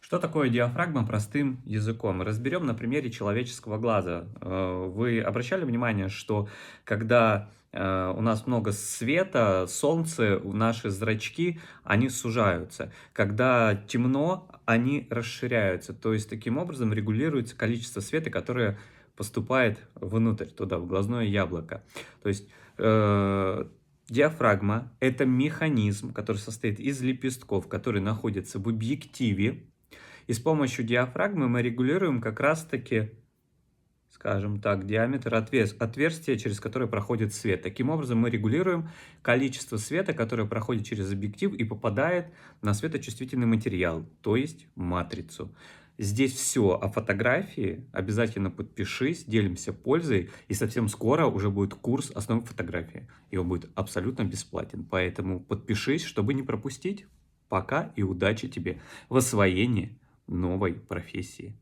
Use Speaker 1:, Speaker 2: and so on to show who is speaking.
Speaker 1: Что такое диафрагма простым языком? Разберем на примере человеческого глаза. Вы обращали внимание, что когда у нас много света, солнце, наши зрачки, они сужаются. Когда темно, они расширяются. То есть таким образом регулируется количество света, которое поступает внутрь, туда, в глазное яблоко. То есть диафрагма — это механизм, который состоит из лепестков, который находится в объективе. И с помощью диафрагмы мы регулируем как раз-таки, скажем так, диаметр отверстия, через которое проходит свет. Таким образом, мы регулируем количество света, которое проходит через объектив и попадает на светочувствительный материал, то есть матрицу. Здесь все о фотографии. Обязательно подпишись, делимся пользой. И совсем скоро уже будет курс основы фотографии. И он будет абсолютно бесплатен. Поэтому подпишись, чтобы не пропустить. Пока и удачи тебе в освоении новой профессии.